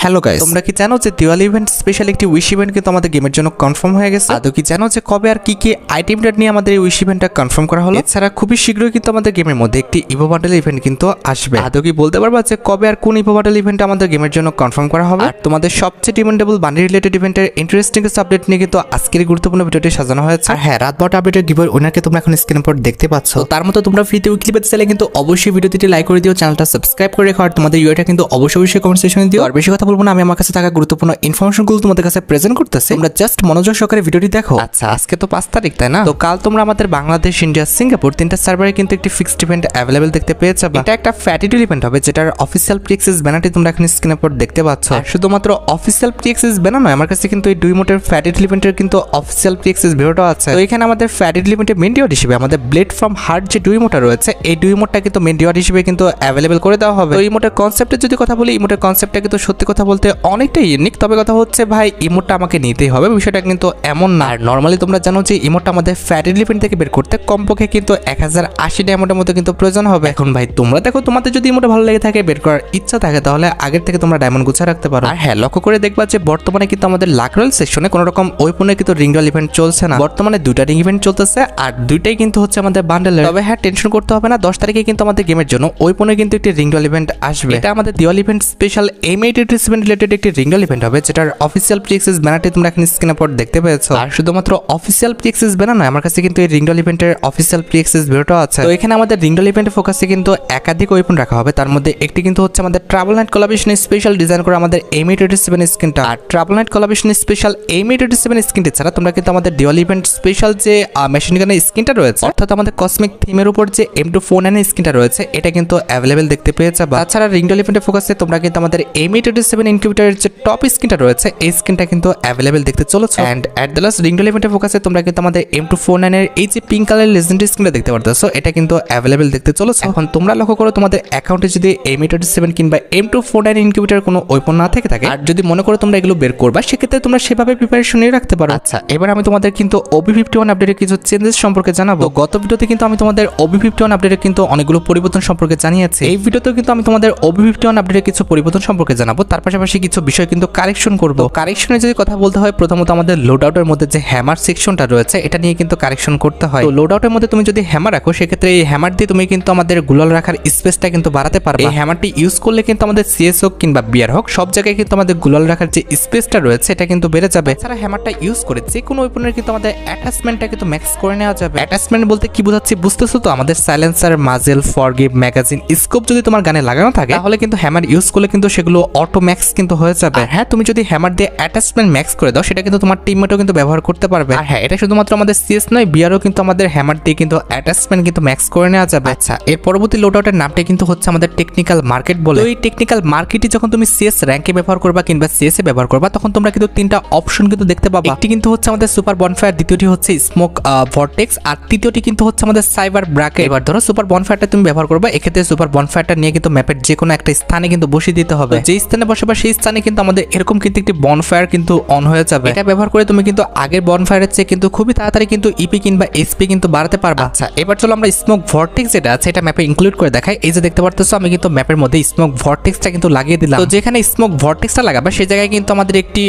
Hello guys, তোমরা কি জানো যে দিওয়ালি ইভেন্ট স্পেশাল একটি উইশ ইভেন্ট কিন্তু আমাদের গেমের জন্য কনফার্ম হয়ে গেছে? আদৌ কি জানো যে কবে আর কি আইটেম রেট নিয়ে আমাদের এই উইশ ইভেন্টটা কনফার্ম করা হলো? এছাড়া খুবই শীঘ্রই কিন্তু আমাদের গেমের মধ্যে একটি ইভো বান্ডেল ইভেন্ট কিন্তু আসবে। আদৌ কি বলতে পারবা যে কবে আর কোন ইভো বান্ডেল ইভেন্ট আমাদের গেমের জন্য কনফার্ম করা হবে? আর তোমাদের সবচেয়ে ডিমান্ডেবল বান্ডেল রিলেটেড ইভেন্টের ইন্টারেস্টিং কিছু আপডেট নিয়ে কিন্তু আজকের গুরুত্বপূর্ণ ভিডিওটি সাজানো হয়েছে। আর হ্যাঁ, রাত 12টা আপডেটের গিভওয়ে উইনারকে তোমরা এখন স্ক্রিনের উপর দেখতে পাচ্ছ। তার মতো তোমরা ফ্রিতে উইকলি পেতে চাইলে কিন্তু অবশ্যই ভিডিওটিতে লাইক করে দিও, চ্যানেলটা সাবস্ক্রাইব করে রেখো, আর তোমাদের ইউআইটা কিন্তু অবশ্যই কমেন্ট সেকশনে দিও। আর বেশি কথা বলবো না, আমি আমার কাছে থাকা গুরুত্বপূর্ণ ইনফরমেশনগুলো তোমাদের কাছে প্রেজেন্ট করতেছি, তোমরা জাস্ট মনোযোগ সহকারে ভিডিওটি দেখো। আচ্ছা, আজকে তো 5 তারিখ, তাই না? তো কাল তোমরা আমাদের বাংলাদেশ, ইন্ডিয়া, সিঙ্গাপুর তিনটা সার্ভারে কিন্তু একটি ফিক্সড ইভেন্ট অ্যাভেলেবেল দেখতে পেয়ে যাবে। এটা একটা ফ্যাটিটুল ইভেন্ট হবে, যেটার অফিসিয়াল প্রি-অ্যাক্সেস ব্যানারটি তোমরা এখন স্ক্রিনের উপর দেখতে পাচ্ছ। শুধুমাত্র অফিসিয়াল প্রি-অ্যাক্সেস ব্যানার নয়, আমার কাছে কিন্তু এই 2 মোটের ফ্যাটিটুল ইভেন্টের কিন্তু অফিসিয়াল প্রি-অ্যাক্সেস ভিডিওটা আছে। তো এখানে আমাদের ফ্যাটিটুল ইভেন্টের মেন ডিওয়ার হিসেবে আমাদের ব্লেড ফ্রম হার্ট যে 2 মোটা রয়েছে, এই 2 মোটটা কিন্তু মেন ডিওয়ার হিসেবে কিন্তু অ্যাভেলেবেল করে দেওয়া হবে। তো এই মোটের কনসেপ্টের যদি কথা বলি, ইমোটের কনসেপ্টটা কিন্তু সত্যি কথা বলতে অনেকটাই ইউনিক। তবে কথা হচ্ছে ভাই, ইমোটটা আমাকে নিতেই হবে, বিষয়টা কিন্তু এমন না। আর নর্মালি তোমরা জানো যে ইমোটটা আমাদের ফ্যাটিটুল ইভেন্ট থেকে বের করতে কমপক্ষে কিন্তু 1080 ডায়মন্ডের মতো কিন্তু প্রয়োজন হবে। এখন ভাই তোমরা দেখো, তোমাদের যদি ইমোটটা ভালো লেগে থাকে, বের করার ইচ্ছা থাকে, তাহলে আগের থেকে তোমরা ডায়মন্ড গুছা রাখতে পারো। আর হ্যাঁ, লক্ষ্য করে দেখবা যে বর্তমানে কিন্তু আমাদের লাক রয়্যাল সেকশনে কোনো রকম ওয়েপনের কিন্তু রিং রয়্যাল ইভেন্ট চলছে না। বর্তমানে 2টা রিং ইভেন্ট চলতেছে, আর 2টাই কিন্তু হচ্ছে আমাদের বান্ডেলের। তবে হ্যাঁ, টেনশন করতে হবে না, 10 তারিখে কিন্তু আমাদের গেমের জন্য ওয়েপনের কিন্তু একটি রিং রয়্যাল ইভেন্ট আসবে। এটা আমাদের Diwali event special M887 related একটি রিং রয়্যাল ইভেন্ট হবে, যেটার অফিসিয়াল প্রি-অ্যাক্সেস ব্যানারটি তোমরা এখন স্ক্রিনের উপর দেখতে পেয়েছো। আর শুধুমাত্র অফিসিয়াল প্রি-অ্যাক্সেস ব্যানার নয়, আমার কাছে কিন্তু এই রিং রয়্যাল ইভেন্টের অফিসিয়াল প্রি-অ্যাক্সেস ভিডিওটা আছে। তো এখানে আমাদের রিং রয়্যাল ইভেন্টের ফোকাসে কিন্তু একাধিক ওয়েপন রাখা হবে। তার মধ্যে একটি কিন্তু হচ্ছে আমাদের travel knight collaboration special design করে আমাদের M887 স্কিনটা। আর travel knight collaboration special M887 স্কিনটি ছাড়া তোমরা কিন্তু আমাদের দিওয়ালি ইভেন্ট স্পেশাল যে মেশিন গানের স্কিনটা রয়েছে, অর্থাৎ আমাদের কসমিক থিমের উপর যে M249 স্কিনটা রয়েছে, এটা কিন্তু অ্যাভেলেবেল দেখতে পেয়ে যাবে। তাছাড়া রিং রয়্যাল ইভেন্টের ফোকাসে তোমরা কিন্তু আমাদের M887 ইনকিউবেটরের যে টপ স্কিনটা রয়েছে, এই স্কিনটা কিন্তু অ্যাভেলেবেল দেখতে চলেছে। And at the last ring royal ইভেন্টের ফোকাসে তোমরা কিন্তু আমাদের M249 এর এই যে পিঙ্ক কালার লেজেন্ডারি স্কিনটা দেখতে পারতেছো, এটা কিন্তু অ্যাভেলেবেল দেখতে চলেছে। এখন তোমরা লক্ষ্য করো, তোমাদের অ্যাকাউন্টে যদি M887 কিংবা M249 ইনকিউবেটর কোনো ওয়েপন না থেকে থাকে, আর যদি মনে করো তোমরা এগুলো বের করবা, সেক্ষেত্রে তোমরা সেভাবে প্রিপারেশন নিয়ে রাখতে পারো। আচ্ছা, এবার আমি তোমাদের কিন্তু OB51 আপডেটের কিছু চেঞ্জেস সম্পর্কে জানাবো। গত ভিডিওতে কিন্তু আমি তোমাদের OB51 আপডেটের কিন্তু অনেকগুলো পরিবর্তন সম্পর্কে জানিয়েছি। এই ভিডিওতেও কিন্তু আমি তোমাদের OB51 আপডেটের কিছু পরিবর্তন সম্পর্কে জানাবো, তার পাশাপাশি কিছু বিষয় কিন্তু কারেকশন করব। কারেকশনের যদি কথা বলতে হয়, প্রথমত আমাদের লোড আউটের মধ্যে যে হ্যামার সেকশনটা রয়েছে, এটা নিয়ে কিন্তু কারেকশন করতে হয়। তো লোড আউটের মধ্যে তুমি যদি হ্যামার রাখো, সেক্ষেত্রে এই হ্যামার দিয়ে তুমি কিন্তু আমাদের গুলাল রাখার স্পেসটা কিন্তু বাড়াতে পারবে। এই হ্যামারটি ইউজ করলে কিন্তু আমাদের CS হোক কিংবা বিয়ার হোক, সব জায়গায় কিন্তু আমাদের গুলাল রাখার যে স্পেসটা রয়েছে, এটা কিন্তু বেড়ে যাবে। এছাড়া হ্যামারটা ইউজ করে যে কোনো ওয়েপনের কিন্তু আমাদের অ্যাটাচমেন্টটা কিন্তু ম্যাক্স করে নেওয়া যাবে। অ্যাটাচমেন্ট বলতে কি বোঝাচ্ছি বুঝতেছো তো? আমাদের silencer, muzzle, forgive, magazine, scope যদি তোমার গানে লাগানো থাকে, তাহলে কিন্তু হ্যামার ইউজ করলে কিন্তু সেগুলো অটো ম্যাক্স কিন্তু হয়ে যাবে। আর হ্যাঁ, তুমি যদি হ্যামার দিয়ে অ্যাটাচমেন্ট ম্যাক্স করে দাও, সেটা কিন্তু তোমার টিমমেটও কিন্তু ব্যবহার করতে পারবে। আর হ্যাঁ, এটা শুধুমাত্র আমাদের CS নয়, বিয়ারও কিন্তু আমাদের হ্যামার দিয়ে কিন্তু অ্যাটাচমেন্ট কিন্তু ম্যাক্স করে নেওয়া যাবে। আচ্ছা, এর পরবর্তী লোড আউটের নামটা কিন্তু হচ্ছে আমাদের টেকনিক্যাল মার্কেট বলে। তো এই টেকনিক্যাল মার্কেটটি যখন তুমি CS র্যাঙ্কে ব্যবহার করবা কিংবা CS এ ব্যবহার করবা, তখন তোমরা কিন্তু 3টা অপশন কিন্তু দেখতে পাবা। একটি কিন্তু হচ্ছে আমাদের সুপার বনফায়ার, দ্বিতীয়টি হচ্ছে স্মোক ভর্টেক্স, আর তৃতীয়টি কিন্তু হচ্ছে আমাদের সাইবার ব্র্যাকেট। এবার ধরো সুপার বনফায়ারটা তুমি ব্যবহার করবা, এক্ষেত্রে সুপার বনফায়ারটা নিয়ে কিন্তু ম্যাপের যে কোনো একটা স্থানে কিন্তু বসিয়ে দিতে হবে। যে স্থানে বসে বা সেই স্থানে কিন্তু আমাদের এরকম কিন্তু একটি বনফায়ার কিন্তু অন হয়ে যাবে। এটা ব্যবহার করে তুমি কিন্তু আগের বনফায়ারের চেয়ে কিন্তু খুবই তাড়াতাড়ি কিন্তু ইপি কিংবা এসপি কিন্তু বাড়াতে পারবা। আচ্ছা, এবার চলো আমরা স্মোক ভর্টেক্স যেটা আছে, এটা ম্যাপে ইনক্লুড করে দেখাই। এই যে দেখতে পারতেছো, আমি কিন্তু ম্যাপের মধ্যে স্মোক ভর্টেক্সটা কিন্তু লাগিয়ে দিলাম। তো যেখানে স্মোক ভর্টেক্সটা লাগাবে, সেই জায়গায় কিন্তু আমাদের একটি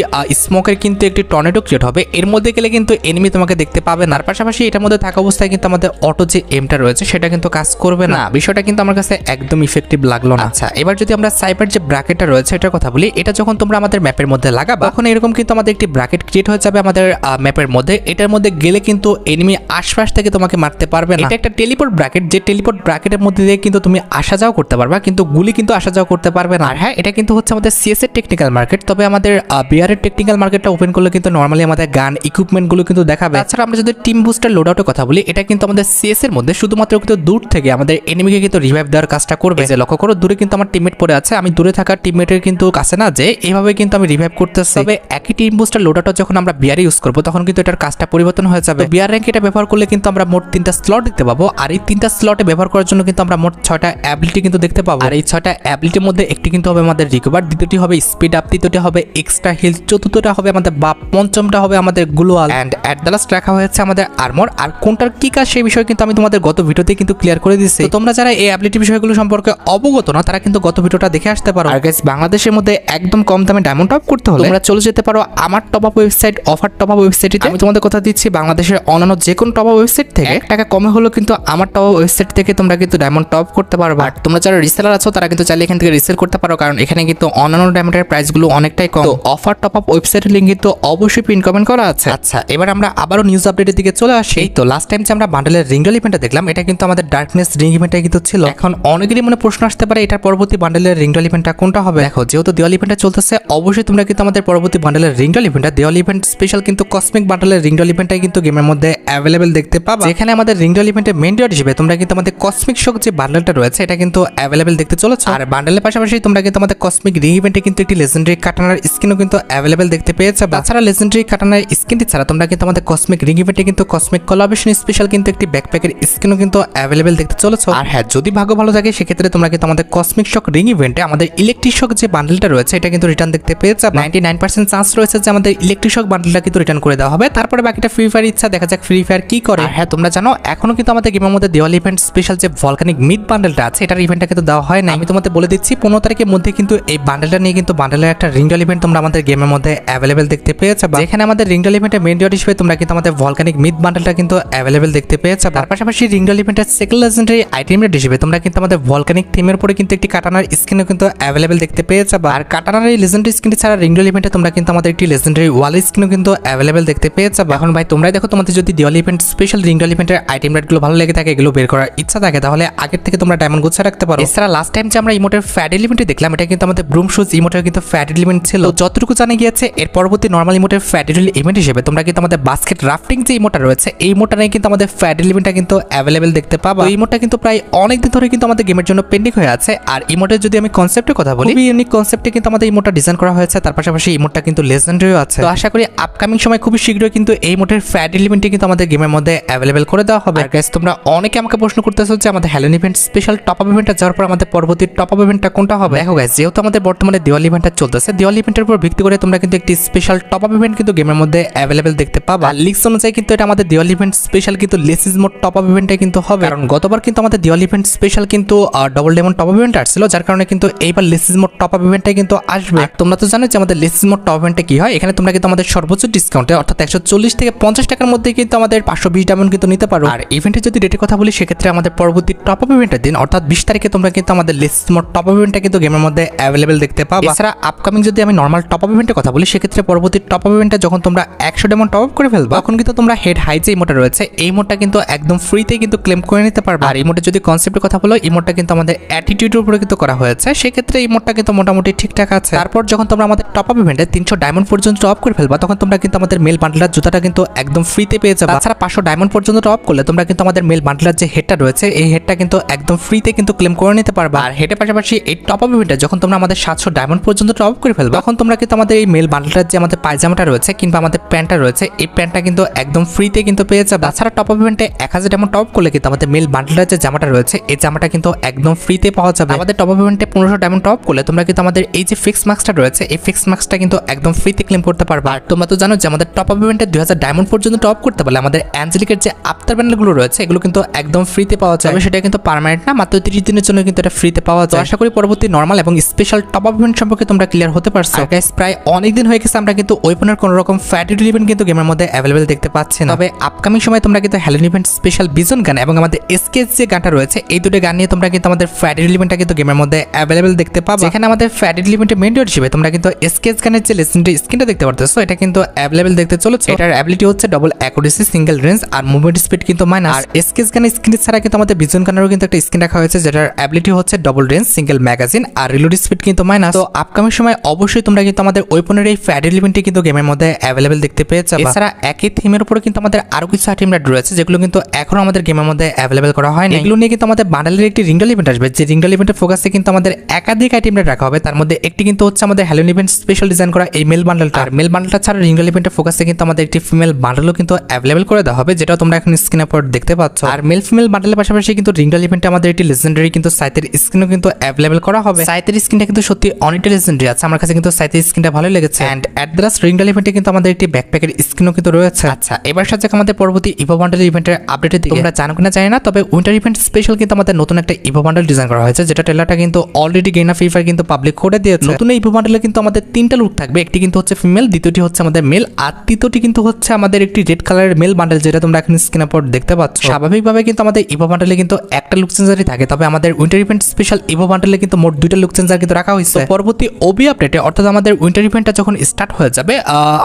স্মোকের কিন্তু একটি টর্নেডো ক্রিয়েট হবে। এর মধ্যে গেলে কিন্তু এনিমি তোমাকে দেখতে পাবে না। আর পাশাপাশি এটার মধ্যে থাকা অবস্থায় কিন্তু আমাদের অটো যে এমটা রয়েছে, সেটা কিন্তু কাজ করবে না। বিষয়টা কিন্তু আমার কাছে একদম ইফেক্টিভ লাগলো না। আচ্ছা, এবার যদি আমরা সাইবার যে ব্র্যাকেটটা রয়েছে, এটার কথা বলি, এটা যখন তোমরা আমাদের ম্যাপের মধ্যে লাগাবা, তখন এরকম কিন্তু আমাদের একটি ব্র্যাকেট ক্রিয়েট হয়ে যাবে আমাদের ম্যাপের মধ্যে। এটার মধ্যে গেলে কিন্তু এনিমি আশপাশ থেকে তোমাকে মারতে পারবে না। এটা একটা টেলিপোর্ট ব্র্যাকেট, যে টেলিপোর্ট ব্র্যাকেটের মধ্যে দিয়ে কিন্তু তুমি আসা যাওয়া করতে পারবা, কিন্তু গুলি কিন্তু আসা যাওয়া করতে পারবে না। আর হ্যাঁ, এটা কিন্তু হচ্ছে আমাদের CS এর টেকনিক্যাল মার্কেট। তবে আমাদের বিআর এর টেকনিক্যাল মার্কেটটা ওপেন করলে কিন্তু নরমালি আমাদের গান ইকুইপমেন্ট গুলো কিন্তু দেখাবে। তাছাড়া আমরা যদি টিম বুস্টার লোড আউটের কথা বলি, এটা কিন্তু আমাদের CS এর মধ্যে শুধুমাত্র কিন্তু দূর থেকে আমাদের এনিমিকে কিন্তু রিভাইভ দেওয়ার কাজটা করবে। যে লক্ষ্য করো, দূরে কিন্তু আমার টিমমেট পড়ে আছে, আমি দূরে থাকা টিমমেটের কিন্তু কাছে না যে এইভাবে কিন্তু আমি রিভাইভ করতেছি। তবে একই টিম বুস্টার লোড আউট যখন আমরা বিআর ইউজ করব, তখন কিন্তু এটার কাজটা পরিবর্তন হয়ে যাবে। বিআর র্যাঙ্ক এটা ব্যবহার করলে কিন্তু আমরা মোট 3টা স্লট দেখতে পাবো। আর এই 3টা স্লটে ব্যবহার করার জন্য কিন্তু আমরা মোট 6টা অ্যাবিলিটি কিন্তু দেখতে পাবো। আর এই 6টা অ্যাবিলিটির মধ্যে একটি কিন্তু হবে আমাদের রিকভার, দ্বিতীয়টি হবে স্পিড আপ, তৃতীয়টি হবে এক্সট্রা হিল, চতুর্থটা হবে আমাদের বাপ, পঞ্চমটা হবে আমাদের গ্লোয়াল, এন্ড এট দ্য লাস্ট রাখা হয়েছে আমাদের আর্মর। আর কোনটার কি কাজ সেই বিষয়ে কিন্তু আমি তোমাদের গত ভিডিওতে কিন্তু ক্লিয়ার করে দিয়েছি। তো তোমরা যারা এই অ্যাবিলিটি বিষয়গুলো সম্পর্কে অবগত না, তারা কিন্তু গত ভিডিওটা দেখে আসতে পারো। আর গাইস, বাংলাদেশের মধ্যে মধ্যে একদম কম দামে ডায়মন্ড টপ করতে হলে তোমরা চলে যেতে পারো আমার top up website offer top up ওয়েবসাইটে। আমি তোমাদের কথা দিচ্ছি বাংলাদেশের অন্যান্য যে কোনো টপ আপ ওয়েবসাইট থেকে 1 টাকা কমে হলো কিন্তু আমার টপ আপ ওয়েবসাইট থেকে তোমরা কিন্তু ডায়মন্ড টপ করতে পারো। আর তোমরা যারা রিসেলার আছো তারা কিন্তু চাইলে এখান থেকে রিসেল করতে পারো, কারণ এখানে কিন্তু অন্যান্য ডায়মন্ডের প্রাইসগুলো অনেকটাই কম। তো অফার টপ আপ ওয়েবসাইটের লিংক কিন্তু অবশ্যই পিন কমেন্ট করা আছে। আচ্ছা, এবার আমরা আবারও নিউজ আপডেটের দিকে চলে আসি। তো লাস্ট টাইম যে আমরা বান্ডেলের রিংডল ইভেন্টটা দেখলাম, এটা কিন্তু আমাদের ডার্কনেস রিং ইভেন্টটা কিন্তু ছিল। এখন অনেকেরই মনে প্রশ্ন আসতে পারে এটার পরবর্তী বান্ডেলের রিংডল ইভেন্টটা কোনটা হবে। দেখো, যেহেতু দিওয়ালি ইভেন্টটা চলতেছে, অবশ্যই তোমরা কিন্তু আমাদের পরবর্তী বান্ডেলের রিংডল ইভেন্টটা দিওয়ালি ইভেন্ট স্পেশাল কিন্তু কসমিক বান্ডেলের রিংডল ইভেন্টটাই কিন্তু গেমের মধ্যে অ্যাভেলেবেল দেখতে পাবা। যেখানে আমাদের রিংডল ইভেন্টের মেইন ডিওয়ার হিসেবে তোমরা কিন্তু আমাদের কসমিক শক যে বান্ডেলটা রয়েছে এটা কিন্তু অ্যাভেলেবেল দেখতে চলেছে। আর বান্ডেলের পাশাপাশি তোমরা কিন্তু আমাদের কসমিক রিং ইভেন্টে কিন্তু একটি লেজেন্ডারি কাটানার স্কিনও কিন্তু অ্যাভেলেবেল দেখতে পেয়েছে। তাছাড়া লেজেন্ডারি কাটানার স্কিনটি ছাড়া তোমরা কিন্তু আমাদের কসমিক রিং ইভেন্টে কিন্তু কসমিক কোলাবরেশন স্পেশাল কিন্তু একটি ব্যাকপ্যাকের স্কিনও কিন্তু অ্যাভেলেবেল দেখতে চলেছে। আর হ্যাঁ, যদি ভাগ্য ভালো থাকে সেক্ষেত্রে তোমরা কিন্তু আমাদের কসমিক শক রিং ইভেন্টে আমাদের ইলেকট্রিক শক যে বান্ডেলটা রয়েছে এটা কিন্তু রিটার্ন দেখতে পেয়েছে। 99% চান্স রয়েছে যে আমাদের ইলেকট্রিক শক বান্ডেলটা কিন্তু রিটার্ন করে দেওয়া হবে। তারপরে বাকিটা ফ্রি ফায়ার ইচ্ছা, দেখা যাক ফ্রি ফায়ার কি করে। হ্যাঁ, তোমরা জানো এখনো কিন্তু আমাদের গেমের মধ্যে দিওয়ালি ইভেন্ট স্পেশাল যে ভলকানিক মিড বান্ডেলটা আছে এটার ইভেন্টটা কিন্তু দেওয়া হয় না। আমি তোমাদের বলে দিচ্ছি 15 তারিখের মধ্যে কিন্তু এই বান্ডেলটা নিয়ে কিন্তু বান্ডেলের একটা রিংডল ইভেন্ট তোমরা আমাদের গেমের মধ্যে অ্যাভেলেবেল দেখতে পেয়েছে। যেখানে আমাদের রিংডল ইভেন্টের মেইন ডিওর হিসেবে তোমরা কিন্তু আমাদের ভলকানিক মিড বান্ডেলটা কিন্তু অ্যাভেলেবেল দেখতে পেয়েছে। তার পাশাপাশি রিংডল ইভেন্টের সেকেন্ড লেজেন্ডারি আইটেম রেট হিসেবে তোমরা কিন্তু আমাদের ভলকানিক থিমের উপরে কিন্তু একটি কাটানার স্কিনও কিন্তু অ্যাভেলেবেল দেখতে পেয়েছে। আর কাটানার এই লেজেন্ডারি স্কিনটি ছাড়া রিংডল ইভেন্টে তোমরা কিন্তু আমাদের একটি লেজেন্ডারি ওয়াল স্কিনও কিন্তু অ্যাভেলেবেল দেখতে পেয়েছে। এখন ভাই তোমরাই দেখো, তোমাদের যদি দিওয়ালি ইভেন্ট স্পেশাল রিংডল ইভেন্টের আইটেম রেটগুলো ভালো লেগে থাকে, এগুলো বের করার ইচ্ছা থাকে, তাহলে আগের থেকে তোমরা ডায়মন্ড গুছা রাখতে পারো। এছাড়া লাস্ট টাইম যে আমরা ইমোটের ফ্যাট এলিমেন্টে দেখলাম, এটা কিন্তু আমাদের ব্রুম শুজ ইমোটের কিন্তু ফ্যাট এলিমেন্ট ছিল। যতটুকু জানা গিয়েছে এর পরবর্তী নর্মাল ইমোটের ফ্যাট এলিমেন্ট হিসেবে তোমরা কিন্তু আমাদের বাস্কেট রাফটিং যে ইমোটা রয়েছে এই ইমোটা নিয়ে কিন্তু আমাদের ফ্যাট এলিমেন্টটা কিন্তু অ্যাভেলেবেল দেখতে পাবো। এই ইমোটটা কিন্তু প্রায় অনেক দিন ধরে কিন্তু আমাদের গেমের জন্য পেন্ডিং হয়ে আছে। আর ইমোটের যদি আমি কনসেপ্টের কথা বলি, খুবই ইউনিক কনসেপ্টে কিন্তু আমাদের ইমোটটা ডিজাইন করা হয়েছে। তার পাশাপাশি ইমোটটা কিন্তু লেজেন্ডারিও আছে। তো আশা করি আপকামিং সময় খুবই শীঘ্রই কিন্তু এই ইমোটের ফ্যাট এলিমেন্টটি কিন্তু আমাদের গেমের মধ্যে অ্যাভেলেবেল করে দেওয়া হবে। আর গাইস, তোমরা অনেকে আমাকে প্রশ্ন করতেছো যে আমাদের halon event special top up ইভেন্টটা যাওয়ার পর আমাদের পরবর্তী টপ আপ ইভেন্টটা কোনটা হবে। দেখো গাইস, যেহেতু আমাদের বর্তমানে দিওয়ালি ইভেন্টটা চলতেছে, দিওয়ালি ইভেন্টের উপর ভিত্তি করে তোমরা কিন্তু একটি স্পেশাল টপ আপ ইভেন্ট কিন্তু গেমের মধ্যে অ্যাভেলেবেল দেখতে পাবা। লিক্স অনুযায়ী কিন্তু এটা আমাদের দিওয়ালি ইভেন্ট স্পেশাল কিন্তু লেসিস মোড টপ আপ ইভেন্টটা কিন্তু হবে। কারণ গতবার কিন্তু আমাদের দিওয়ালি ইভেন্ট স্পেশাল কিন্তু double diamond top up event আসছিল, যার কারণে কিন্তু এইবার লেসিস মোড টপ আপ ইভেন্টটা কিন্তু আসবে। তোমরা তো জানো যে আমাদের লেসিস মোড টপ ইভেন্টে কি হয়। এখানে তোমরা কিন্তু আমাদের সর্বোচ্চ ডিসকাউন্টে অর্থাৎ 140 থেকে 50 টাকার মধ্যে কিন্তু আমাদের 520 ডায়মন্ড কিন্তু নিতে পারো। আর ইভেন্টের যদি ডেটের কথা বলি, সেক্ষেত্রে আমাদের পরবর্তী টপ আপ ইভেন্টের দিন অর্থাৎ 20 তারিখে তোমরা কিন্তু আমাদের লেসিস মোড টপ আপ ইভেন্টটা কিন্তু গেমের মধ্যে অ্যাভেলেবেল দেখতে পাবা। এছাড়া আপকামিং যদি আমি নর্মাল টপ আপ ইভেন্টের কথা বলি, সেক্ষেত্রে পরবর্তী টপ আপ ইভেন্টে যখন তোমরা 100 ডায়মন্ড টপ আপ করে ফেলবা, তখন কিন্তু তোমরা হেড হাই যে ইমোটা রয়েছে এই ইমোটটা কিন্তু একদম ফ্রিতে কিন্তু ক্লেম করে নিতে পারবে। আর ইমোটের যদি কনসেপ্টের কথা বলো, ইমোটটা কিন্তু আমাদের অ্যাটিটিউডের উপরে কিন্তু করা হয়েছে, সেক্ষেত্রে ইমোটটা কিন্তু মোটামুটি ঠিকঠাক আছে। তারপর যখন তোমরা আমাদের টপ আপ ইভেন্টে 300 ডায়মন্ড পর্যন্ত টপ করে ফেলবা, তখন তোমরা কিন্তু আমাদের মেল বান্ডলার জুতাটা কিন্তু একদম ফ্রিতে পেয়ে যাবে। তাছাড়া 500 ডায়মন্ড পর্যন্ত টপ করলে তোমরা কিন্তু আমাদের মেল বান্ডলার যে হেডটা রয়েছে এই হেডটা কিন্তু একদম ফ্রিতে কিন্তু ক্লেম করে নিতে পারবা। আর হেডের পাশাপাশি এই টপ আপ ইভেন্টে যখন তোমরা আমাদের 700 ডায়মন্ড পর্যন্ত টপ করে ফেলবা, তখন তোমরা কিন্তু আমাদের এই মেল বান্ডলার যে আমাদের পায়জামাটা রয়েছে কিংবা আমাদের প্যান্টটা রয়েছে এই প্যান্টটা কিন্তু একদম ফ্রিতে কিন্তু পেয়ে যাবে। তাছাড়া টপ আপ ইভেন্টে 1000 ডায়মন্ড টপ করলে কিন্তু আমাদের মেল বান্ডলার যে জামাটা রয়েছে এই জামাটা কিন্তু একদম ফ্রিতে পাওয়া যাবে। আমাদের টপ আপ ইভেন্টে 1500 ডায়মন্ড টপ করলে তোমরা কিন্তু আমাদের এই যে ফিক্স মার্কসটা রয়েছে এই ফিক্স মার্কসটা কিন্তু একদম ফ্রিতে ক্লেম করতে পারবা। আর তোমরা তো জানো যে আমাদের টপ আপ ইভেন্টে 2000 ডায়মন্ড পর্যন্ত টপ করতে পারলে আমাদের অ্যাঞ্জেলিকের যে আফটার ব্যান্ডেলগুলো রয়েছে এগুলো কিন্তু একদম ফ্রিতে পাওয়া যাবে। সেটা কিন্তু পার্মানেন্ট না, মাত্র 30 দিনের জন্য কিন্তু এটা ফ্রিতে পাওয়া যায়। আশা করি পরবর্তী নরমাল এবং স্পেশাল টপ আপ ইভেন্ট সম্পর্কে তোমরা ক্লিয়ার হতে পারছো। গাইস, প্রায় অনেক দিন হয়ে গেছে আমরা কিন্তু ওয়েপনের কোনো রকম ফ্যাটেড ইভেন্ট কিন্তু গেমের মধ্যে অ্যাভেলেবেল দেখতে পাচ্ছি না। তবে আপকামিং সময় তোমরা কিন্তু হ্যালোন ইভেন্ট স্পেশাল বিজন গান এবং আমাদের এসকেএস যে গানটা রয়েছে এই দুটো গান নিয়ে তোমরা কিন্তু আমাদের ফ্যাটেড ইভেন্টটা কিন্তু গেমের মধ্যে অ্যাভেলেবেল দেখতে পাবে। যেখানে আমাদের ফ্যাটেড ইভেন্টের মেইন ডিওর হিসেবে তোমরা কিন্তু এসকেএস গানের যে লেজেন্ডারি স্কিনটা দেখতে পারতেছো এটা কিন্তু অ্যাভেলেবেল দেখতে চলেছে। এটার অ্যাবিলিটি হচ্ছে ডবল অ্যাকুরেসি, সিঙ্গেল রেঞ্জ আর মুভমেন্ট স্পিড কিন্তু মাইনাস। আর এসকেএস গানের স্কিন ছাড়া কিন্তু আমাদের বিজন গানেরও কিন্তু একটা স্কিন রাখা হয়েছে যেটার অ্যাবিলিটি হচ্ছে ডবল রেঞ্জ, সিঙ্গেল ম্যাগাজিন আর রিলোড স্পিড কিন্তু মাইনাস। তো আপকামিং সময় অবশ্যই তোমরা কিন্তু আমাদের ওয়েপনের এই ফ্যাটেড ইভেন্টটি কিন্তু গেমের মধ্যে অ্যাভেলেবেল দেখতে পেয়ে যাবে। এছাড়া একই থিমের উপরে কিন্তু আমাদের আরো কিছু আইটেম রয়েছে যেগুলো কিন্তু এখনো আমাদের গেমের মধ্যে অ্যাভেলেবেল করা হয়নি। এগুলো নিয়ে কিন্তু আমাদের বান্ডেলের একটি রিংডল ইভেন্ট আসবে, যে রিংডল ইভেন্টের ফোকাসে কিন্তু আমাদের একাধিক আইটেম রাখা হবে। তার মধ্যে একটি কিন্তু হচ্ছে আমাদের হ্যালোন ইভেন্ট স্পেশাল ডিজাইন করা এই মেল বান্ডেলটা। আর মেল বান্ডেলটা ছাড়া রিংডল ইভেন্টের ফোকাসে কিন্তু আমাদের একটি ফিমেল বান্ডেলও কিন্তু অ্যাভেলেবল করে দেওয়া হবে, যেটা তোমরা এখন স্ক্রিনের উপর দেখতে পাচ্ছ। আর মেল ফিমেল বান্ডেলের পাশাপাশি কিন্তু রিংডল ইভেন্টে আমাদের একটি লেজেন্ডারি কিন্তু সাইতের স্কিনও কিন্তু অ্যাভেলেবল করা হবে। সাইতের স্কিনটা কিন্তু সত্যি অনেকটা লেজেন্ডারি আছে, আমার কাছে কিন্তু সাইতের স্কিনটা ভালোই লেগেছে। এন্ড অ্যাট দ্য লাস্ট রিংডল ইভেন্টে কিন্তু আমাদের একটি ব্যাকপ্যাকের স্কিনও কিন্তু রয়েছে। আচ্ছা, এবার সাথে আমাদের পরবর্তী ইভো বান্ডেল ইভেন্টের আপডেটের দিকে। তোমরা জানো কিনা জানি না, তবে উইন্টার ইভেন্ট স্পেশাল কিন্তু আমাদের নতুন একটা ইভো বান্ডেল ডিজাইন করা হয়েছে, যেটা ট্রেলারটা কিন্তু already game of free fire কিন্তু পাবলিক করে করে দিয়েছে। নতুন এই ইভো বান্ডেলে কিন্তু আমাদের 3টা লুক থাকবে, একটি কিন্তু হচ্ছে ফিমেল, দ্বিতীয়টি হচ্ছে আমাদের মেল, আর তৃতীয়টি কিন্তু হচ্ছে আমাদের একটি রেড কালারের মেল বান্ডেল, যেটা তোমরা এখন স্ক্রিনের উপর দেখতে পাচ্ছ। স্বাভাবিকভাবে কিন্তু আমাদের ইভো বান্ডেলে কিন্তু একটা লুক চেঞ্জারই থাকে, তবে আমাদের উইন্টার ইভেন্ট স্পেশাল ইভো বান্ডেলে কিন্তু মোট 2টা লুক চেঞ্জার কিন্তু রাখা হয়েছে। পরবর্তী ওবি আপডেটে অর্থাৎ আমাদের উইন্টার ইভেন্টটা যখন স্টার্ট হয়ে যাবে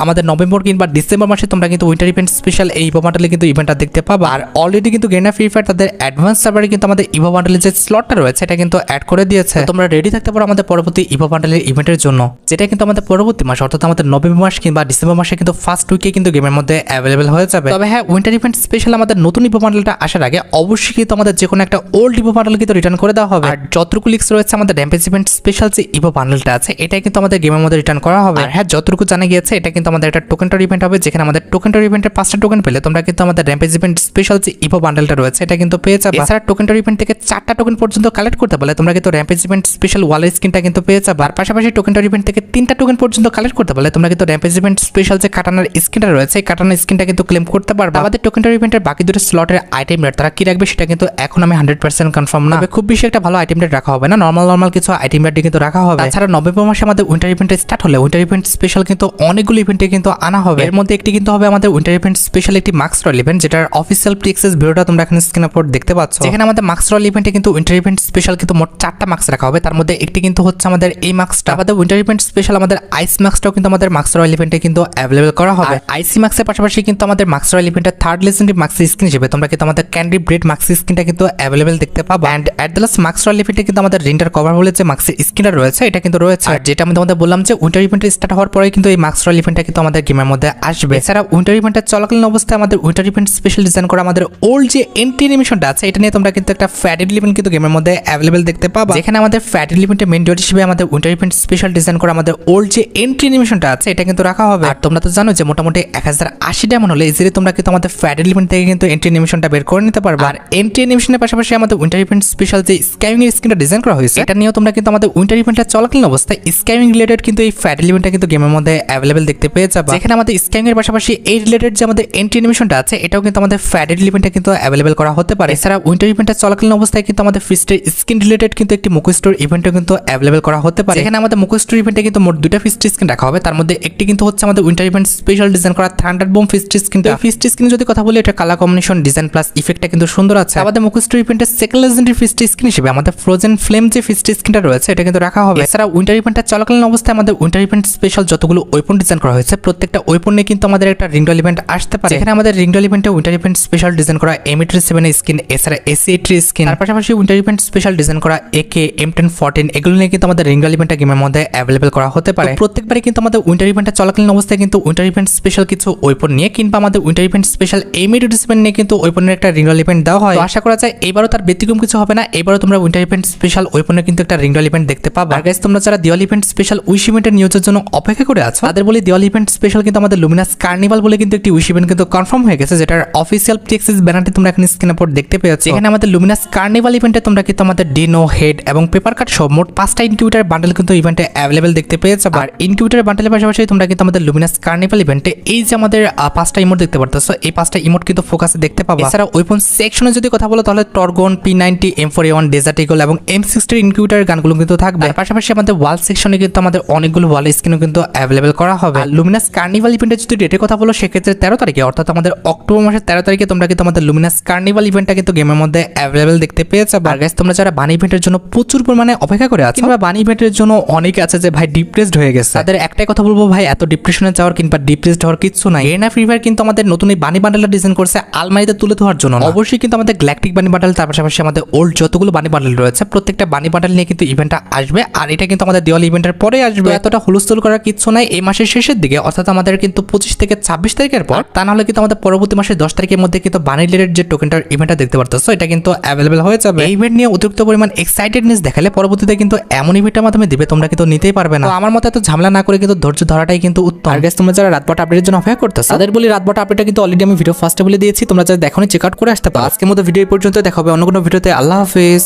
আমাদের নভেম্বর কিংবা ডিসেম্বর মাসে তোমরা কিন্তু উইন্টার ইভেন্ট স্পেশাল এই ইভো বান্ডেলে কিন্তু ইভেন্টটা দেখতে পাবা। আর অলরেডি কিন্তু গেনা ফ্রি ফায়ার তাদের অ্যাডভান্স সার্ভারে কিন্তু আমাদের ইভো বান্ডেলের যে স্লটটা রয়েছে এটা কিন্তু অ্যাড করে দিয়েছে। তোমরা রেডি থাকতে পারো আমাদের পরবর্তী ইভো বান্ডেলের ইভেন্টের জন্য, যেটা কিন্তু আমাদের পরবর্তী মাস অর্থাৎ আমাদের নভেম্বর মাস কিংবা ডিসেম্বর মাসে কিন্তু ফার্স্ট উইকে কিন্তু গেমের মধ্যে অ্যাভেলেবেল হয়ে যাবে। তবে হ্যাঁ, উইন্টার ইভেন্ট স্পেশাল আমাদের নতুন ইভো বান্ডেলটা আসার আগে অবশ্যই কিন্তু আমাদের যে কোনো একটা ওল্ড ইভো বান্ডেল কিন্তু রিটার্ন করে দেওয়া হবে। আর যতটুকু লিক্স রয়েছে আমাদের র্যাম্পেজ ইভেন্ট স্পেশাল যে ইভো বান্ডেলটা আছে এটা কিন্তু আমাদের গেমের মধ্যে রিটার্ন করা হবে। আর হ্যাঁ, যতটুকু জানা গিয়েছে এটা কিন্তু আমাদের একটা টোকেন টর ইভেন্ট হবে, যেখানে আমাদের টোকেন টর ইভেন্টের 5টা টোকেন পেলে তোমরা কিন্তু আমাদের র্যাম্পেজ ইভেন্ট স্পেশাল যে ইভো বান্ডেলটা রয়েছে এটা কিন্তু পেয়ে যাবে। এছাড়া টোকেন টর ইভেন্ট থেকে 4টা টোকেন পর্যন্ত কালেক্ট করতে পারলে তোমরা কিন্তু র্যাম্পেজ ইভেন্ট স্পেশাল ওয়ালের স্কিনটা কিন্তু পেয়ে যাবে। আর পাশাপাশি টোকেন টর ইভেন্ট থেকে 3টা টোকেন পর্যন্ত কালেক্ট করতে পারলে তোমরা কিন্তু র্যাম্পেজ ইভেন্ট স্পেশাল যে কাটানার স্কিনটা রয়েছে এই কাটানার স্কিনটা কিন্তু ক্লেম করতে পারবে। আমাদের টোকেন টর ইভেন্টের বাকি দুটো স্লটের আইটেম রেট তারা কি রাখবে সেটা কিন্তু এখন আমি 100% কনফার্ম না, তবে খুব বেশি একটা ভালো আইটেম রেট রাখা হবে না, নর্মাল কিছু আইটেম রেট কিন্তু রাখা হবে। তাছাড়া নভেম্বর মাসে আমাদের উইন্টার ইভেন্ট স্টার্ট হলে উইন্টার ইভেন্ট স্পেশাল কিন্তু অনেকগুলো ইভেন্টে কিন্তু আনা হবে। এর মধ্যে একটি কিন্তু হবে আমাদের উইন্টার ইভেন্ট স্পেশাল একটি মার্কস রয়্যাল ইভেন্ট, যেটার অফিসিয়াল প্রিএক্সেস ভিডিওটা তোমরা এখানে স্ক্রিনের উপর দেখতে পাচ্ছ। যেখানে আমাদের মার্কস রয়্যাল ইভেন্টে কিন্তু উইন্টার ইভেন্ট স্পেশাল কিন্তু মোট 4টা মার্কস রাখা হবে, তার মধ্যে একটি কিন্তু হচ্ছে আমাদের এই মার্কসটা। আমাদের উইন্টার ইভেন্ট স্পেশাল আমাদের আইস মার্কসটাও কিন্তু আমাদের মার্কস রয়্যাল ইভেন্টে কিন্তু অ্যাভেলেবল করা হবে। আইসি মার্কসের পাশাপাশি কিন্তু আমাদের মার্কস রয়্যাল ইভেন্টের থার্ড লেজেন্ডারি মার্কস স্কিন হিসেবে তোমরা কিন্তু আমাদের ক্যান্ডি ব্রেড মার্কস স্কিনটা কিন্তু অ্যাভেলেবল দেখতে পাবে। And at the last marks royal ইভেন্টে কিন্তু আমাদের রেন্ডার কভার বলে যে মার্কস স্কিনটা রয়েছে এটা কিন্তু রয়েছে। আর যেটা আমি তোমাদের বললাম যে উইন্টার ইভেন্ট স্টার্ট হওয়ার পরে কিন্তু এই মার্কস রয়্যাল ইভেন্টটা কিন্তু আমাদের গেমের মধ্যে আসবে। এছাড়া উইন্টার ইভেন্টের চলাকালীন অবস্থায় আমাদের উইন্টার ইভেন্ট স্পেশাল ডিজাইন করা আমাদের ওল্ড যে এন্ট্রি অ্যানিমেশনটা আছে এটা নিয়ে তোমরা কিন্তু একটা ফ্যাট এলিমেন্ট কিন্তু গেমের মধ্যে অ্যাভেলেবল দেখতে পাবা, যেখানে আমাদের ফ্যাট এলিমেন্টের মেইন ডট হিসেবে আমাদের উইন্টার ইভেন্ট স্পেশাল ডিজাইন করা আমাদের ওল্ড যে এন্ট্রি অ্যানিমেশনটা আছে এটা কিন্তু রাখা হবে। আর তোমরা তো জানো যে মোটামুটি 1080 ডায়মন্ড হলে ইজিলি তোমরা কিন্তু আমাদের ফ্যাট এলিমেন্ট থেকে কিন্তু এন্ট্রি অ্যানিমেশনটা বের করে নিতে পারবে। আর এন্ট্রি অ্যানিমেশনের পাশাপাশি আমাদের উইন্টার ইভেন্ট স্পেশাল যে স্কাইমিং এর স্কিনটা ডিজাইন করা হয়েছে এটা নিয়েও তোমরা কিন্তু আমাদের উইন্টার ইভেন্টের চলাকালীন অবস্থায় স্কাইমিং রিলেটেড কিন্তু এই ফ্যাট এলিমেন্টটা কিন্তু গেমের মধ্যে অ্যাভেলেবল দেখতে পেয়ে যাবে। যেখানে আমাদের স্কাইমিং এর পাশাপাশি এই রিলেটেড যে আমাদের এন্ট্রি অ্যানিমেশনটা আছে এটাও কিন্তু আমাদের ফ্যাট এলিমেন্টটা কিন্তু অ্যাভেলেবল করা হতে পারে। এছাড়া উইন্টার ইভেন্টের চলাকালীন অবস্থায় কিন্তু আমাদের ফিস্টের স্কিন রিলেটেড কিন্তু একটি মুকো স্টোর ইভেন্টও কিন্তু অ্যাভেলেবল করা হতে পারে। এখানে আমাদের মুকো স্টোর ইভেন্টে কিন্তু মোট 2টা ফিস্ট স্কিন রাখা হবে, তার মধ্যে একটি কিন্তু হচ্ছে আমাদের উইন্টার ইভেন্ট স্পেশাল ডিজাইন করা thunder bomb fist skin. Fist skin যদি কথা বলি এটা কালার কম্বিনেশন ডিজাইন প্লাস ইফেক্টটা কিন্তু সুন্দর আছে। আমাদের মুকো স্টোর ইভেন্টের সেকেন্ড লেজেন্ডারি ফিস্ট স্কিন হিসেবে আমাদের ফ্রোজেন ফ্লেম যে ফিস্ট স্কিনটা রয়েছে এটা কিন্তু রাখা হবে। এছাড়া উইন্টার ইভেন্টের চলাকালীন অবস্থায় আমাদের উইন্টার ইভেন্ট স্পেশাল যতগুলো ওয়েপন ডিজাইন করা হয়েছে প্রত্যেকটা ওয়েপন নিয়ে কিন্তু আমাদের একটা রিংডল ইভেন্ট আসতে পারে। এখানে আমাদের রিংডল ইভেন্টে উইন্টার ইভেন্ট স্পেশাল ডিজাইন করা M87 স্কিন, এছাড়া AC83 স্কিন, তার পাশাপাশি উইন্টার ইভেন্ট স্পেশাল ডিজাইন করা AK M1014 এগুলো নিয়ে কিন্তু আমাদের রিংডল ইভেন্টটা গেমের মধ্যে অ্যাভেলেবল করা হতে পারে। প্রত্যেকবারই কিন্তু আমাদের উইন্টার ইভেন্টের চলাকালীন অবস্থায় কিন্তু উইন্টার ইভেন্ট স্পেশাল কিছু ওয়েপন নিয়ে কিংবা আমাদের উইন্টার ইভেন্ট স্পেশাল M87 নিয়ে কিন্তু ওয়েপনের একটা রিংডল ইভেন্ট দেওয়া হয়। আশা করা যায় এবারও তার ব্যতিক্রম কিছু হবে না, এবারও তোমরা উইন্টার ইভেন্ট স্পেশাল ওয়েপনের কিন্তু একটা রিংডল ইভেন্ট দেখতে পাবে। আর গাইস, তোমরা যারা দিওয়ালি ইভেন্ট স্পেশাল উইশ ইভেন্টের নিউজের জন্য অপেক্ষা করে আছো তাদের বলি দিওয়ালি ইভেন্ট স্পেশাল কিন্তু আমাদের লুমিনাস কার্নিভাল বলে কিন্তু একটি উইশ ইভেন্ট কিন্তু কনফার্ম হয়ে গেছে, যেটার অফিসিয়াল প্রিএক্সেস ব্যানারটি তোমরা এখানে স্ক্রিনের উপর দেখতে পেয়েছো। এখানে আমাদের লুমিনাস কার্নিভাল ইভেন্টে তোমরা কিন্তু আমাদের ডিনো হেড এবং পেপার কাট সহ মোট 5টা ইনকিউবেটর বান্ডেল কিন্তু ইভেন্টে অ্যাভেলেবল দেখতে পেয়েছো। আর ইনকিউবেটর বান্ডেলের পাশাপাশি তোমরা কিন্তু আমাদের লুমিনাস কার্নিভাল ইভেন্টে এই যে আমাদের 5টা ইমোট দেখতে পারতেছো এই 5টা ইমোট কিন্তু ফোকাসে দেখতে পাবে। এছাড়া ওয়েপন সেকশনে যদি কথা বলো তাহলে টর্গন, P90, M4A1, ডেজার্ট ইগল এবং M60 ইনকিউবেটর গানগুলো কিন্তু থাকবে। আর পাশাপাশি আমাদের ওয়াল সেকশনে কিন্তু আমাদের অনেকগুলো ওয়াল স্ক্রিনও কিন্তু অ্যাভেলেবল করা হবে। আর লুমিনাস কার্নিভাল ইভেন্টের যদি ডেটের কথা বলো সেক্ষেত্রে 13 তারিখে অর্থাৎ আমাদের অক্টোবর মাসের 13 তারিখে তোমরা কিন্তু আমাদের লুমিনাস কার্নিভাল ইভেন্টটা কিন্তু গেমের মধ্যে অ্যাভেলেবল দেখতে পেয়েছো। আর গাইস, তোমরা যারা বানি ইভেন্টের জন্য প্রচুর পরিমাণে অপেক্ষা করে আছো কিংবা বানি ইভেন্টের জন্য অনেকে আছে যে ভাই ডিপ্রেসড হয়ে গেছে, তাদের একটাই কথা বলবো ভাই এত ডিপ্রেশনে যাওয়ার কিংবা ডিপ্রেসড হওয়ার কিছু নাই। গেনা ফ্রি ফায়ার কিন্তু আমাদের নতুন এই বানি বান্ডেলটা ডিজাইন করছে আলমারিতে তুলে ধোয়ার জন্য। অবশ্যই কিন্তু আমাদের গ্যালাকটিক বানি বান্ডেল তার পাশাপাশি আমাদের ওল্ড যতগুলো বানি বান্ডেল রয়েছে প্রত্যেকটা বানি বান্ডেল নিয়ে কিন্তু ইভেন্টটা আসবে। আর এটা কিন্তু আমাদের দিওয়ালি ইভেন্টের পরে আসবে, এতটা হুলস্থুল করার কিছু নাই। এই মাসের শেষের দিকে অর্থাৎ আমাদের কিন্তু 25 থেকে 26 তারিখের পর, তা নাহলে কিন্তু আমাদের পরবর্তী মাসের 10 তারিখের মধ্যে কিন্তু বানি রিলেটেড যে টোকেনটার ইভেন্টটা দেখতে পারতেছো এটা কিন্তু অ্যাভেলেবল হয়ে যাবে। এই ইভেন্ট নিয়ে অতিরিক্ত পরিমাণ এক্সাইটেডনেস দেখালে পরবর্তীতে কিন্তু এমন ইভেন্টের মাধ্যমে দিবে তোমরা কিন্তু নিতেই পারবে না। তো আমার মতে এত ঝামেলা না করে কিন্তু ধৈর্য ধরাটাই কিন্তু উত্তম। আর গাইস, তোমরা যারা রাতবাট আপডেটের জন্য অপেক্ষা করতেছো তাদের বলি রাতবাট আপডেটটা কিন্তু অলরেডি আমি ভিডিও ফার্স্টে বলে দিয়েছি, তোমরা যারা দেখোনি চেক আউট করে আসতে পারো। আজকের মতো ভিডিও এই পর্যন্ত, দেখা হবে অন্য কোনো ভিডিওতে। আল্লাহ হাফেজ।